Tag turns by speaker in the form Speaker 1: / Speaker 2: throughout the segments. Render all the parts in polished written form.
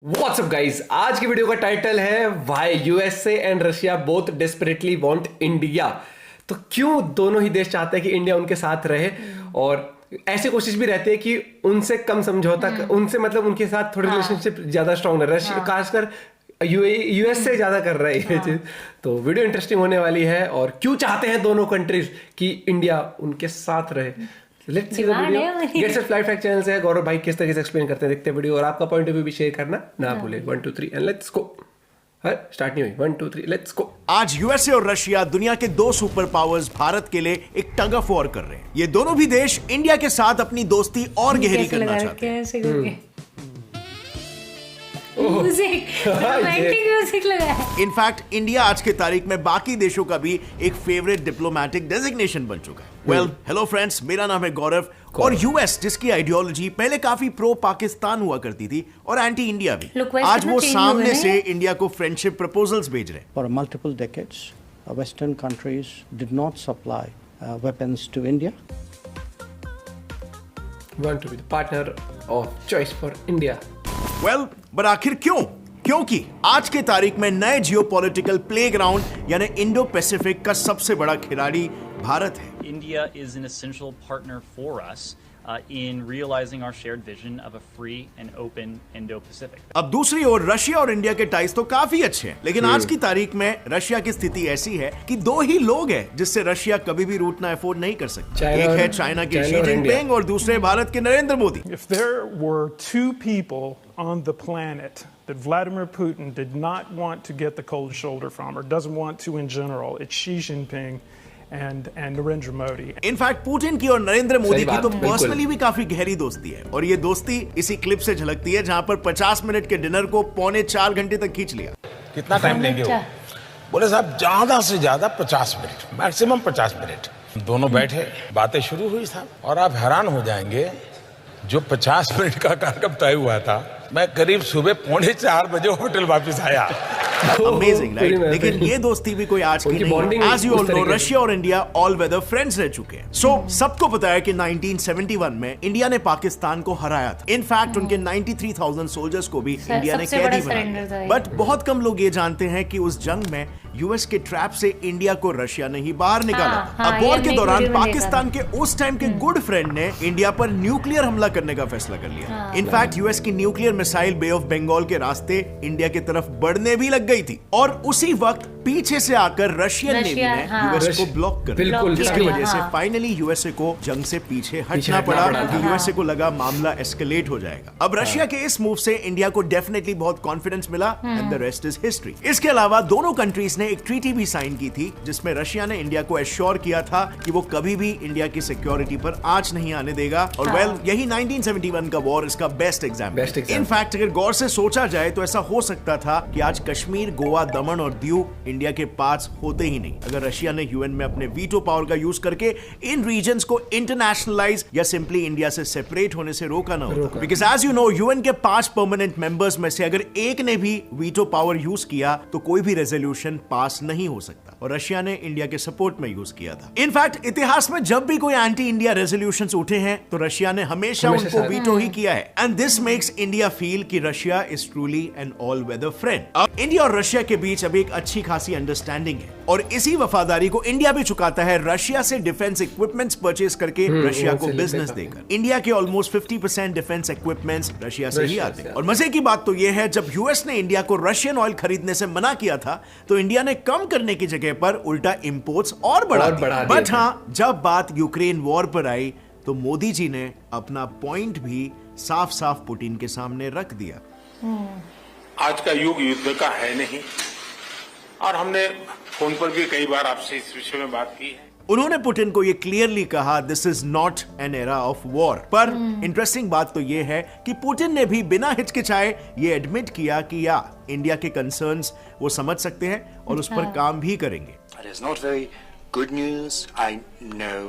Speaker 1: WhatsApp guys, आज की video का टाइटल है why USA and Russia both desperately want India. तो क्यों दोनों ही देश चाहते हैं कि इंडिया उनके साथ रहे, और ऐसी कोशिश भी रहती है कि उनसे कम समझौता उनसे मतलब उनके साथ थोड़ी रिलेशनशिप ज्यादा स्ट्रांग रहे। रशिया खासकर यूएस से ज्यादा कर रहा है ये चीज। तो वीडियो इंटरेस्टिंग होने वाली है, और क्यों चाहते हैं दोनों कंट्रीज कि इंडिया उनके साथ रहे। Let's see the video. Gate set fly fact channel से गौरव भाई किस तरीके से एक्सप्लेन करते हैं, देखते हैं वीडियो, और आपका पॉइंट ऑफ व्यू भी शेयर करना ना भूले। 1 2 3 एंड लेट्स गो। स्टार्ट नहीं हुई, 1 2 3 लेट्स गो।
Speaker 2: आज यूएसए और रशिया दुनिया के दो सुपर पावर्स भारत के लिए एक टग ऑफ वॉर कर रहे हैं। ये दोनों भी देश इंडिया के साथ अपनी दोस्ती और गहरी करना चाहते हैं। इनफैक्ट इंडिया आज के तारीख में बाकी देशों का भी एक फेवरेट डिप्लोमेटिक डेजिग्नेशन बन चुका है। वेल, हेलो फ्रेंड्स, मेरा नाम है गौरव। और यूएस, जिसकी आइडियोलॉजी पहले काफी प्रो पाकिस्तान हुआ करती थी और एंटी इंडिया भी, आज वो सामने से इंडिया को फ्रेंडशिप प्रपोजल्स भेज रहे हैं।
Speaker 3: For multiple decades, Western countries did not supply weapons to India.
Speaker 1: Want to be the partner of choice for India.
Speaker 2: Well, but आखिर क्यों? क्योंकि आज के तारीख में नए जियोपॉलिटिकल प्लेग्राउंड यानी इंडो पैसिफिक का सबसे बड़ा खिलाड़ी भारत है।
Speaker 4: India is an essential partner for us in realizing our shared vision of a free and open Indo-Pacific.
Speaker 2: अब दूसरी ओर रशिया और इंडिया के टाइज तो काफी अच्छे हैं, लेकिन आज की तारीख में रशिया की स्थिति ऐसी है कि दो ही लोग हैं जिससे रशिया कभी भी रूठना अफोर्ड नहीं कर सकता। एक है चाइना के शी जिनपिंग और दूसरे भारत के Narendra Modi.
Speaker 5: If there were two people on the planet that Vladimir Putin did not want to get the cold shoulder from, or doesn't want to in general, it's Xi Jinping and Narendra Modi.
Speaker 2: In fact Putin की और नरेंद्र मोदी की तो personally भी काफी गहरी दोस्ती है, और ये दोस्ती इसी क्लिप से झलकती है जहां पर 50 मिनट के डिनर को 3.25 घंटे तक खींच लिया।
Speaker 6: कितना टाइम लेंगे वो? बोले साहब ज्यादा से ज्यादा 50 मिनट, मैक्सिमम 50 मिनट। दोनों बैठे, बातें शुरू हुई साहब, और आप हैरान हो जाएंगे, जो 50 मिनट का कार्यक्रम तय हुआ था, मैं करीब सुबह 3:45 बजे होटल वापस आया।
Speaker 2: Amazing, right? लेकिन ये दोस्ती भी कोई आज की नहीं। As you all know, Russia और इंडिया ऑल वेदर फ्रेंड्स रह चुके हैं। सो सबको पता है कि 1971 में इंडिया ने पाकिस्तान को हराया था। इनफैक्ट उनके 93,000 सोल्जर्स को भी इंडिया ने कैदी बनाया। बट बहुत कम लोग ये जानते हैं कि उस जंग में यूएस के ट्रैप से इंडिया को रशिया ने ही बाहर निकाला था। अब वॉर के दौरान पाकिस्तान के उस टाइम के गुड फ्रेंड ने इंडिया पर न्यूक्लियर हमला करने का फैसला कर लिया। इनफैक्ट यूएस की nuclear missile bay of Bengal के रास्ते इंडिया की तरफ बढ़ने भी लग गई थी, और उसी वक्त पीछे से आकर रशियन नेवी ने यूएस को ब्लॉक कर दिया, जिसकी वजह से फाइनली यूएसए को जंग से पीछे हटना पड़ा, क्योंकि यूएसए को लगा मामला एस्केलेट हो जाएगा। अब रशिया के इस मूव से इंडिया को डेफिनेटली बहुत कॉन्फिडेंस मिला, and the rest is history. इसके अलावा दोनों कंट्रीज ने एक ट्रीटी भी साइन की थी, जिसमें रशिया ने इंडिया को एश्योर किया था कि वो कभी भी इंडिया की सिक्योरिटी पर आंच नहीं आने देगा। और वेल, यही 1971 का वॉर इसका बेस्ट एग्जाम्पल। इनफैक्ट अगर गौर से सोचा जाए तो ऐसा हो सकता था कि आज कश्मीर, गोवा, दमन और दीव इंडिया के पास होते ही नहीं, अगर रशिया ने यूएन में अपने वीटो पावर का यूज करके इन रीजन्स को इंटरनेशनलाइज या सिंपली इंडिया से सेपरेट होने से रोका ना होता। Because as you know, UN के 5 परमानेंट मेंबर्स में से अगर एक ने भी वीटो पावर यूज किया तो कोई भी रेजोल्यूशन पास नहीं हो सकता, और रशिया ने इंडिया के सपोर्ट में यूज किया था। इनफैक्ट इतिहास में जब भी कोई एंटी इंडिया रेजोल्यूशंस उठे हैं तो रशिया ने हमेशा उनको वीटो ही किया है, and this makes India feel कि Russia is truly an all weather friend. अब इंडिया और रशिया के बीच अभी एक अच्छी खासी अंडरस्टैंडिंग है, और इसी वफादारी को इंडिया भी चुकाता है रशिया से डिफेंस इक्विपमेंट्स परचेज करके रशिया को बिजनेस देकर। इंडिया के ऑलमोस्ट 50% डिफेंस इक्विपमेंट्स रशिया से ही आते हैं। और मजे की बात तो यह है, जब यूएस ने इंडिया को रशियन ऑयल खरीदने से मना किया था तो इंडिया ने कम करने की जगह पर उल्टा इंपोर्ट्स और बढ़ा दिया। बट हाँ, जब बात यूक्रेन वॉर पर आई तो मोदी जी ने अपना पॉइंट भी साफ साफ पुतिन के सामने रख दिया।
Speaker 7: आज का युग युद्ध का है नहीं, और हमने फोन पर भी कई बार आपसे इस विषय में बात की है।
Speaker 2: उन्होंने पुतिन को ये क्लियरली कहा, this is not an era of war. पर इंटरेस्टिंग बात तो ये है कि पुतिन ने भी बिना हिचकिचाए ये एडमिट किया कि या इंडिया के कंसर्न्स वो समझ सकते हैं और उस पर काम भी करेंगे।
Speaker 8: It is not very good news. I know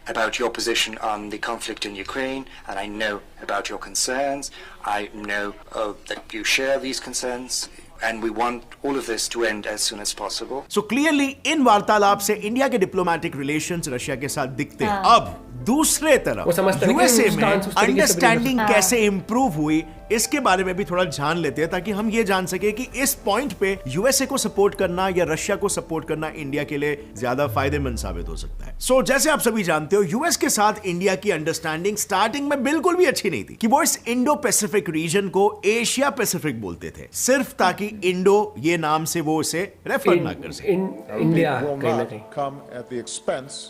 Speaker 8: about your position on the conflict in Ukraine, and I know about your concerns. I know that you share these concerns. And we want all of this to end as soon as possible.
Speaker 2: So clearly इन वार्तालाप से India के diplomatic relations Russia के साथ दिखते हैं। अब दूसरे तरफ यूएसए में अंडरस्टैंडिंग कैसे इंप्रूव हुई इसके बारे में भी थोड़ा जान लेते हैं, ताकि हम ये जान सके कि इस पॉइंट पे यूएसए को सपोर्ट करना या रशिया को सपोर्ट करना इंडिया के लिए ज्यादा फायदेमंद साबित हो सकता है। सो जैसे आप सभी जानते हो, यूएस के साथ इंडिया की अंडरस्टैंडिंग स्टार्टिंग में बिल्कुल भी अच्छी नहीं थी कि वो इस इंडो पैसिफिक रीजन को एशिया पैसिफिक बोलते थे, सिर्फ ताकि इंडो ये नाम से वो इसे रेफर ना कर सके।
Speaker 1: India
Speaker 9: come at the expense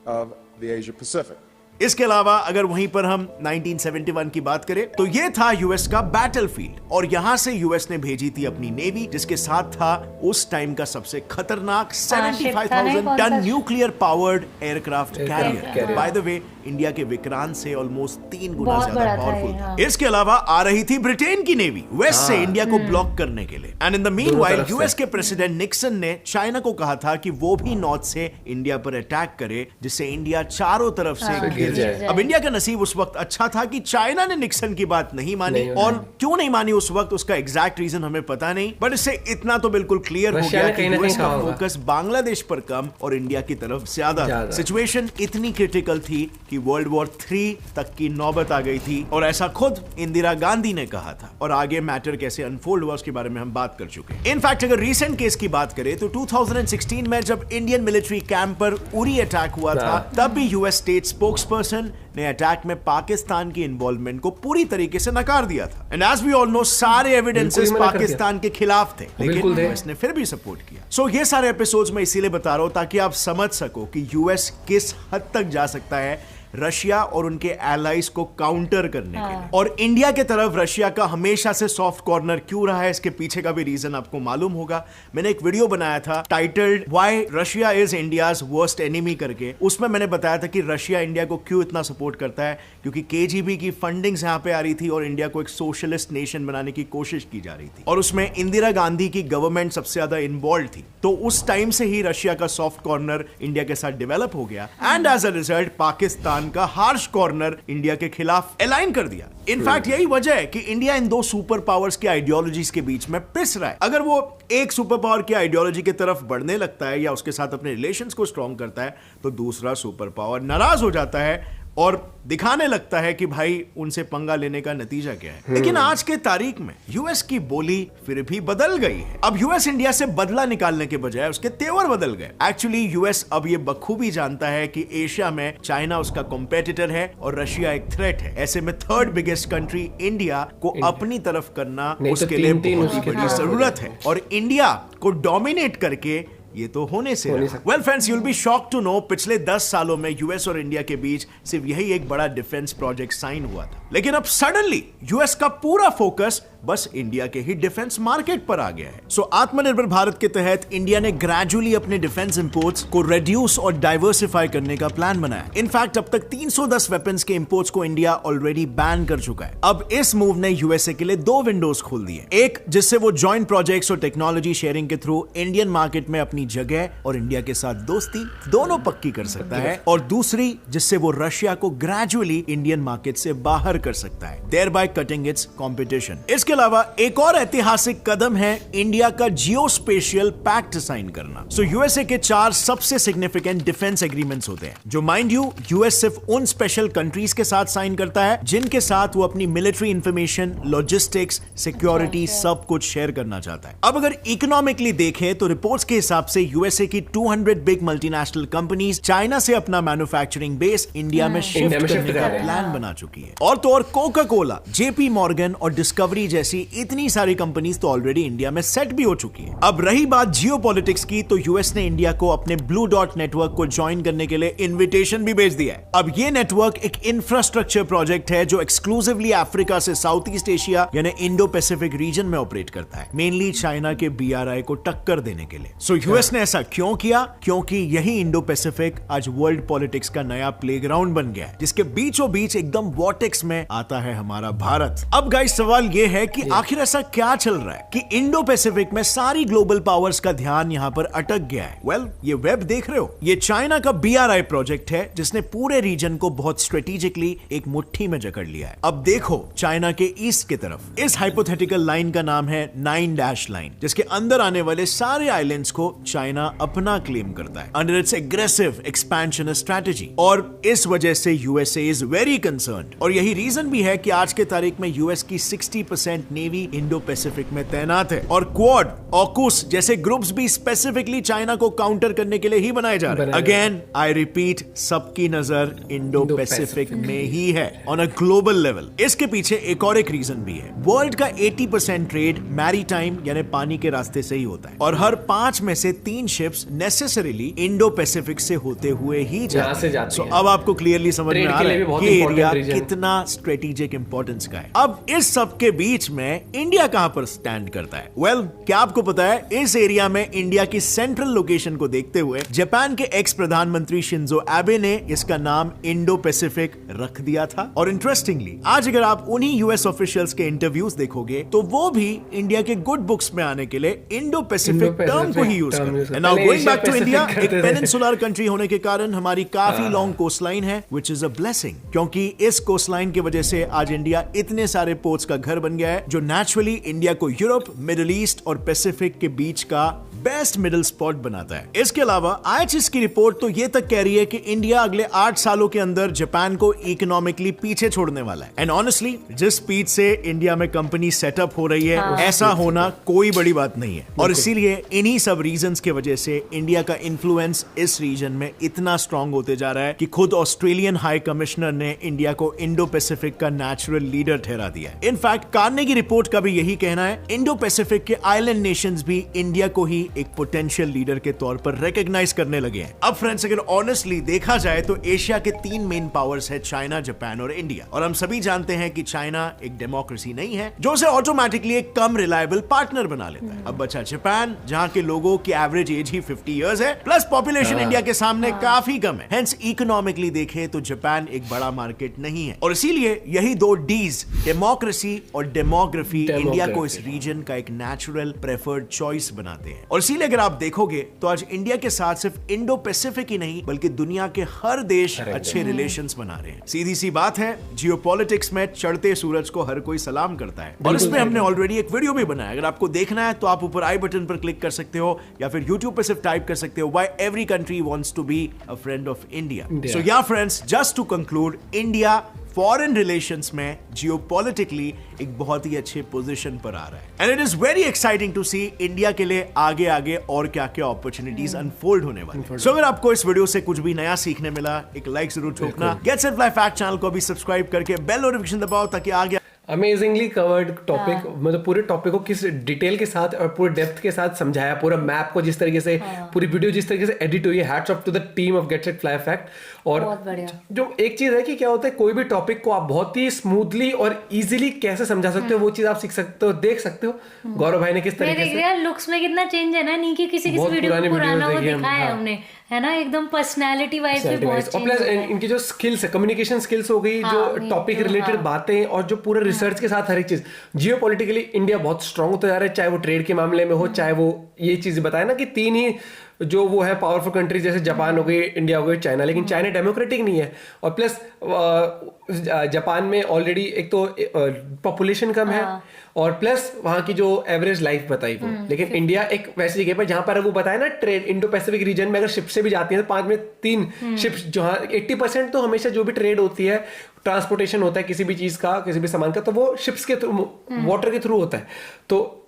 Speaker 9: of the Asia Pacific.
Speaker 2: इसके अलावा अगर वहीं पर हम 1971 की बात करें तो ये था यूएस का बैटलफील्ड, और यहां से यूएस ने भेजी थी अपनी नेवी, जिसके साथ था उस टाइम का सबसे खतरनाक 75,000 tonne nuclear powered aircraft carrier. By the way India के विक्रांत से ऑलमोस्ट 3 गुना ज्यादा पावरफुल था। इसके अलावा आ रही थी ब्रिटेन की नेवी वेस्ट से इंडिया को ब्लॉक करने के लिए, and in the meanwhile US के प्रेसिडेंट निक्सन ने चाइना को कहा था कि वो भी नॉर्थ से इंडिया पर अटैक करे, जिससे इंडिया चारों तरफ से अब इंडिया का नसीब उस वक्त अच्छा था कि चाइना ने निक्सन की बात नहीं मानी, और क्यों नहीं मानी उस वक्त उसका एग्जैक्ट रीजन हमें पता नहीं, बट इससे इतना तो बिल्कुल क्लियर हो गया कि यूएस का फोकस बांग्लादेश पर कम और इंडिया की तरफ ज्यादा। सिचुएशन इतनी क्रिटिकल थी कि वर्ल्ड वॉर 3 तक की नौबत आ गई थी, और ऐसा खुद इंदिरा गांधी ने कहा था, और आगे मैटर कैसे अनफोल्ड हुआ उसके बारे में हम बात कर चुके हैं। इनफैक्ट अगर रीसेंट केस की बात करें तो 2016 में जब इंडियन मिलिट्री कैंप पर उरी अटैक हुआ था, तब भी यूएस स्टेट स्पोक्सपर्सन ने अटैक में पाकिस्तान की इन्वॉल्वमेंट को पूरी तरीके से नकार दिया था, and as we all know सारे एविडेंसेस पाकिस्तान के खिलाफ थे, लेकिन यूएस ने फिर भी सपोर्ट किया। सो ये सारे एपिसोड्स मैं इसीलिए बता रहा हूं ताकि आप समझ सको कि यूएस किस हद तक जा सकता है रशिया और उनके एलाइज को काउंटर करने के लिए, और इंडिया के तरफ रशिया का हमेशा से सॉफ्ट कॉर्नर क्यों रहा है, इसके पीछे का भी रीजन आपको मालूम होगा। मैंने एक वीडियो बनाया था titled why Russia is India's worst enemy करके, उसमें मैंने बताया था कि रशिया इंडिया को क्यों इतना सपोर्ट करता है, क्योंकि केजीबी की फंडिंग्स यहां पे आ रही थी और इंडिया को एक सोशलिस्ट नेशन बनाने की कोशिश की जा रही थी, और उसमें इंदिरा गांधी की गवर्नमेंट सबसे ज्यादा इन्वॉल्व थी। तो उस टाइम से ही रशिया का सॉफ्ट कॉर्नर इंडिया के साथ डेवलप हो गया, and as a result Pakistan का हार्श कॉर्नर इंडिया के खिलाफ अलाइन कर दिया। इनफैक्ट यही वजह है कि इंडिया इन दो सुपर पावर्स की आइडियोलॉजीज के बीच में पिस रहा है। अगर वो एक सुपर पावर की आइडियोलॉजी की तरफ बढ़ने लगता है या उसके साथ अपने रिलेशंस को स्ट्रॉन्ग करता है, तो दूसरा सुपर पावर नाराज हो जाता है और दिखाने लगता है कि भाई उनसे पंगा लेने का नतीजा क्या है। लेकिन आज के तारीख में यूएस की बोली फिर भी बदल गई है। अब यूएस इंडिया से बदला निकालने के बजाय उसके तेवर बदल गए। एक्चुअली यूएस अब ये बखूबी जानता है कि एशिया में चाइना उसका कॉम्पिटिटर है और रशिया एक थ्रेट है। ऐसे में थर्ड बिगेस्ट कंट्री इंडिया को अपनी तरफ करना उसके लिए बहुत बड़ी जरूरत है, और इंडिया को डोमिनेट करके ये तो होने से well friends, you will be shocked to know पिछले 10 सालों में यूएस और इंडिया के बीच सिर्फ यही एक बड़ा डिफेंस प्रोजेक्ट साइन हुआ था, लेकिन अब सडनली यूएस का पूरा फोकस बस इंडिया के ही डिफेंस मार्केट पर आ गया है। सो आत्मनिर्भर भारत के तहत इंडिया ने ग्रेजुअली अपने डिफेंस इंपोर्ट्स को रिड्यूस और डाइवर्सिफाई करने का प्लान बनाया। इनफैक्ट अब तक 310 वेपन्स के इंपोर्ट्स को इंडिया ऑलरेडी बैन कर चुका है। अब इस मूव ने यूएसए के लिए 2 विंडोज खोल दिए, एक जिससे वो जॉइंट प्रोजेक्ट्स और टेक्नोलॉजी शेयरिंग के थ्रू इंडियन मार्केट में अपनी जगह और इंडिया के साथ दोस्ती दोनों पक्की कर सकता है, और दूसरी जिससे वो रशिया को ग्रेजुअली इंडियन मार्केट से बाहर कर सकता है, देयरबाय कटिंग इट्स कंपटीशन। इसके अलावा एक और ऐतिहासिक कदम है इंडिया का जियोस्पेशियल पैक्ट साइन करना। सो यूएसए के 4 सबसे सिग्निफिकेंट डिफेंस एग्रीमेंट्स होते हैं, जो माइंड यू यूएस सिर्फ उन स्पेशल कंट्रीज के साथ साइन करता है जिनके साथ वो अपनी मिलिट्री इंफॉर्मेशन, लॉजिस्टिक्स, सिक्योरिटी सब कुछ शेयर करना चाहता है। अब अगर इकोनॉमिकली देखें तो रिपोर्ट्स के हिसाब से यूएसए की 200 बिग मल्टीनेशनल कंपनीज चाइना से अपना मैन्युफैक्चरिंग बेस इंडिया में शिफ्ट करने का प्लान बना चुकी है, और तो और कोका कोला, जेपी मॉर्गन और डिस्कवरी जैसी इतनी सारी कंपनीज तो ऑलरेडी इंडिया में सेट भी हो चुकी है। अब रही बात जियोपॉलिटिक्स की, तो यूएस ने इंडिया को अपने ब्लू डॉट नेटवर्क को ज्वाइन करने के लिए इनविटेशन भी भेज दिया है। अब ये नेटवर्क एक इंफ्रास्ट्रक्चर प्रोजेक्ट है जो एक्सक्लूसिवली अफ्रीका से साउथ ईस्ट एशिया यानी इंडो पैसिफिक रीजन में ऑपरेट करता है, मेनली चाइना के बीआरआई को टक्कर देने के लिए। सो यूएस ने ऐसा क्यों किया? क्योंकि यही इंडो पैसिफिक आज वर्ल्ड पॉलिटिक्स का नया प्लेग्राउंड बन गया है, जिसके बीचों बीच एकदम वॉर्टेक्स में आता है हमारा भारत। अब गाइस सवाल ये है कि आखिर ऐसा क्या चल रहा है कि इंडो पैसिफिक में सारी ग्लोबल पावर्स का ध्यान यहां पर अटक गया है? वेल, ये वेब देख रहे हो, ये चाइना का बीआरआई प्रोजेक्ट है जिसने पूरे रीजन को बहुत स्ट्रेटेजिकली एक मुट्ठी में जकड़ लिया है। अब देखो चाइना के ईस्ट की तरफ, इस हाइपोथेटिकल लाइन का नाम है 9 डैश लाइन, जिसके अंदर आने वाले सारे आइलैंड्स को चाइना अपना क्लेम करता है under its aggressive expansion strategy, और इस वजह से यूएसए इज वेरी कंसर्न्ड। और यही रीजन भी है कि आज के तारीख में यूएस की 60% नेवी इंडो पैसिफिक में तैनात है, और क्वाड, ऑकूस जैसे ग्रुप्स भी स्पेसिफिकली चाइना को काउंटर करने के लिए ही बनाए जा रहे हैं। अगेन आई रिपीट, सबकी नजर इंडो पैसिफिक में ही है ऑन अ ग्लोबल लेवल। इसके पीछे एक और एक रीजन भी है। वर्ल्ड का 80% ट्रेड मैरीटाइम यानी पानी के रास्ते से ही होता है, और हर 5 में से 3 शिप्स नेसेसरीली इंडो पैसिफिक से होते हुए ही जाते हैं। सो अब आपको क्लियरली समझ में आ रहा है कि एरिया कितना स्ट्रेटेजिक इंपॉर्टेंस का है। अब इस सब के बीच में इंडिया कहां पर स्टैंड करता है? वेल, क्या आपको पता है इस एरिया में इंडिया की सेंट्रल लोकेशन को देखते हुए जापान के एक्स प्रधानमंत्री शिंजो एबे ने इसका नाम इंडो पैसिफिक रख दिया था। और इंटरेस्टिंगली आज अगर आप उन्हीं यूएस ऑफिशियल्स के इंटरव्यूज देखोगे तो वो भी इंडिया के गुड बुक्स में आने के लिए इंडो पैसिफिक टर्म को ही यूज करते हैं। Now going back to India, एक पेनिनसुलर कंट्री होने के कारण हमारी काफी लॉन्ग कोस्टलाइन है, व्हिच इज अ ब्लेसिंग, क्योंकि इस कोस्टलाइन की वजह से आज इंडिया इतने सारे पोर्ट्स का घर बन गया है जो नेचुरली इंडिया को यूरोप, मिडिल ईस्ट और पैसिफिक के बीच का बेस्ट मिडिल स्पॉट बनाता है। इसके अलावा आईएचएस की रिपोर्ट तो ये तक कह रही है कि इंडिया अगले 8 सालों के अंदर जापान को इकोनॉमिकली पीछे छोड़ने वाला है। एंड ऑनेस्टली जिस स्पीड से इंडिया में कंपनी सेटअप हो रही है, ऐसा होना कोई बड़ी बात नहीं है। और इसीलिए इन्हीं सब रीजंस की वजह से इंडिया का इन्फ्लुएंस इस रीजन में इतना स्ट्रांग होते जा रहा है कि खुद ऑस्ट्रेलियन हाई कमिश्नर ने इंडिया को इंडो पैसिफिक का नेचुरल लीडर ठहरा दिया है। इनफैक्ट कार्नेगी रिपोर्ट का भी यही कहना है, इंडो पैसिफिक के आइलैंड नेशंस भी इंडिया को ही एक पोटेंशियल लीडर के तौर पर रिकॉग्नाइज करने लगे हैं। अब फ्रेंड्स, अगर ऑनेस्टली देखा जाए तो एशिया के 3 मेन पावर्स है, चाइना, जापान और इंडिया। और हम सभी जानते हैं कि चाइना एक डेमोक्रेसी नहीं है जो उसे ऑटोमेटिकली एक कम रिलायबल पार्टनर बना लेता है। अब बचा जापान, जहां के लोगों की एवरेज एज ही 50 इयर्स है, प्लस पॉपुलेशन इंडिया के सामने काफी कम है। हेंस इकोनॉमिकली देखें तो जापान एक बड़ा मार्केट नहीं है। और इसीलिए यही 2 डीज, डेमोक्रेसी और डेमोग्राफी, इंडिया को इस रीजन का एक नेचुरल प्रेफर्ड चॉइस बनाते हैं। और इसीलिए अगर आप देखोगे तो आज इंडिया के साथ सिर्फ इंडो पैसिफिक ही नहीं बल्कि दुनिया के हर देश अच्छे रिलेशंस बना रहे हैं। सीधी सी बात है, जियोपॉलिटिक्स में चढ़ते सूरज को हर कोई सलाम करता है, और इसमें हमने ऑलरेडी एक वीडियो भी बनाया। अगर आपको देखना है तो आप ऊपर आई बटन पर क्लिक कर सकते हो, या फिर YouTube पे सिर्फ टाइप कर सकते हो, why every country wants to be a friend of India. So yeah friends, just to conclude, India foreign relations में जियोपॉलिटिकली एक बहुत ही अच्छे पोजीशन पर आ रहा है, and it is very exciting to see India के लिए आगे आगे और क्या क्या अपॉर्चुनिटीज अनफोल्ड होने वाली। सो अगर आपको इस वीडियो से कुछ भी नया सीखने मिला, एक लाइक जरूर ठोकना। Get set fly fact channel को भी सब्सक्राइब करके बेल नोटिफिकेशन दबाओ ताकि आगे
Speaker 1: अमेजिंगली कवर्ड टॉपिक, मतलब पूरे टॉपिक को किस डिटेल के साथ और पूरे डेप्थ के साथ समझाया, पूरा मैप को जिस तरीके से, पूरी वीडियो जिस तरीके से एडिट हुई है, hats off to the team of get set fly fact. और जो एक चीज है कि क्या होता है, कोई भी टॉपिक को आप बहुत ही स्मूथली और इजीली कैसे समझा सकते हो, वो चीज आप सीख सकते हो, देख सकते हो। गौरव भाई ने किस तरीके से
Speaker 10: लुक्स में कितना चेंज है ना, नहीं कि किसी वीडियो को पुराना वो दिखाया है हमने, है ना, एकदम पर्सनालिटी वाइज भी बहुत चेंज है।
Speaker 1: इनकी जो स्किल्स है, कम्युनिकेशन स्किल्स हो गई, जो टॉपिक रिलेटेड बातें और जो पूरे रिसर्च के साथ हर एक चीज। जियोपॉलिटिकली इंडिया बहुत स्ट्रांग होता जा रहा है, चाहे वो ट्रेड के मामले में हो, चाहे वो ये चीज बताए ना कि 3 ही जो वो है पावरफुल कंट्री, जैसे जापान हो गई, इंडिया हो गई, चाइना। लेकिन चाइना डेमोक्रेटिक नहीं है, और प्लस जापान में ऑलरेडी एक तो पॉपुलेशन कम है, और प्लस वहां की जो एवरेज लाइफ बताई वो। लेकिन इंडिया एक वैसी जगह पर जहां पर वो बताया ना, ट्रेड इंडो पैसिफिक रीजन में अगर शिप से भी जाती है तो 5 में 3 शिप्स, जहां 80% तो हमेशा जो भी ट्रेड होती है, ट्रांसपोर्टेशन होता है किसी भी चीज का, किसी भी सामान का, तो वो शिप्स के थ्रू, वाटर के थ्रू होता है। तो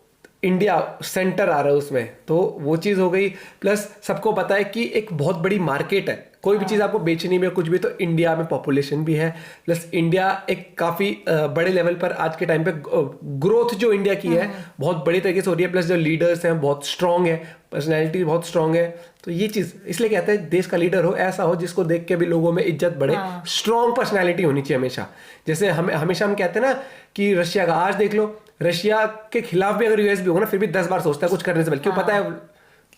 Speaker 1: इंडिया सेंटर आ रहा है उसमें, तो वो चीज हो गई। प्लस सबको पता है कि एक बहुत बड़ी मार्केट है, कोई भी चीज आपको बेचनी में कुछ भी, तो इंडिया में पॉपुलेशन भी है, प्लस इंडिया एक काफी बड़े लेवल पर आज के टाइम पे ग्रोथ जो इंडिया की है बहुत बड़ी तरीके से हो रही है। प्लस जो लीडर्स हैं बहुत स्ट्रांग है, पर्सनैलिटी बहुत स्ट्रांग है। तो ये चीज इसलिए कहते हैं देश का लीडर हो ऐसा हो जिसको देख के भी लोगों में इज्जत बढ़े। स्ट्रांग पर्सनैलिटी होनी चाहिए हमेशा। जैसे हमेशा हम कहते हैं ना कि रशिया का, आज देख लो रशिया के खिलाफ भी अगर यूएस भी होगा ना, फिर भी 10 बार सोचता है कुछ करने से, बल्कि पता है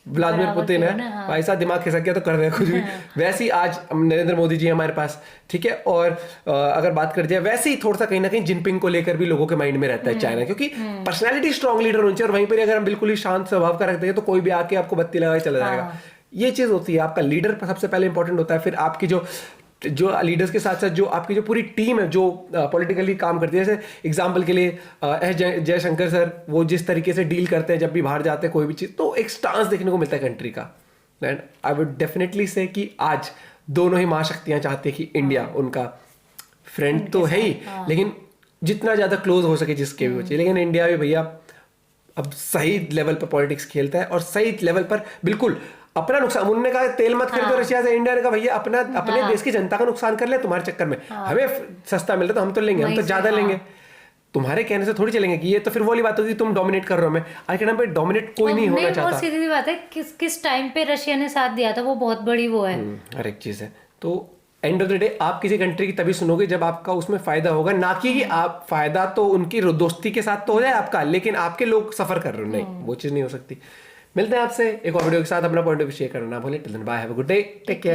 Speaker 1: व्लादिमीर पुतिन है, ऐसा दिमाग खिसक गया तो कर रहे हैं कुछ भी। वैसे ही आज नरेंद्र मोदी जी हमारे पास, ठीक है। और अगर बात कर जाए, वैसे ही थोड़ा सा कहीं ना कहीं जिनपिंग को लेकर भी लोगों के माइंड में रहता है चाइना, क्योंकि पर्सनैलिटी स्ट्रांग लीडर होनी चाहिए। और वहीं पर अगर हम बिल्कुल ही शांत स्वभाव का रख देंगे तो कोई भी आके आपको बत्ती लगा चला जाएगा। ये चीज होती है, आपका लीडर सबसे पहले इंपॉर्टेंट होता है, फिर आपकी जो जो लीडर्स के साथ साथ जो आपकी जो पूरी टीम है जो पॉलिटिकली काम करती है, जैसे एग्जांपल के लिए एस जयशंकर सर, वो जिस तरीके से डील करते हैं जब भी बाहर जाते हैं कोई भी चीज़, तो एक स्टांस देखने को मिलता है कंट्री का। एंड आई वुड डेफिनेटली से कि आज दोनों ही महाशक्तियां चाहती है कि इंडिया उनका फ्रेंड तो है ही, लेकिन जितना ज़्यादा क्लोज हो सके जिसके भी बच्चे, लेकिन इंडिया भी भैया अब सही लेवल पर पॉलिटिक्स खेलता है और सही लेवल पर बिल्कुल अपना नुकसान, उन्होंने कहा तेल मत खरीदो रशिया से, इंडिया ने कहा भैया अपने देश की जनता का नुकसान कर ले तुम्हारे चक्कर में, हमें सस्ता मिलता तो हम तो लेंगे, हम तो ज्यादा लेंगे, तुम्हारे कहने से थोड़ी चलेंगे कि ये तो फिर वो वाली बात होगी तुम डोमिनेट कर रहे हो, मैं आज के टाइम पे डोमिनेट कोई नहीं होना चाहता।
Speaker 10: वो सीधी बात है, किस टाइम पे रशिया ने साथ दिया था वो बहुत बड़ी वो है,
Speaker 1: हर एक चीज है। तो एंड ऑफ द डे आप किसी कंट्री की तभी सुनोगे जब आपका उसमें फायदा होगा, ना कि आप फायदा तो उनकी दोस्ती के साथ तो हो जाए आपका, लेकिन आपके लोग सफर कर रहे हो, नहीं वो चीज नहीं हो सकती। मिलते हैं आपसे एक और वीडियो के साथ, अपना पॉइंट ऑफ व्यू शेयर करना ना भूलें। Till then bye, have a good day, take care.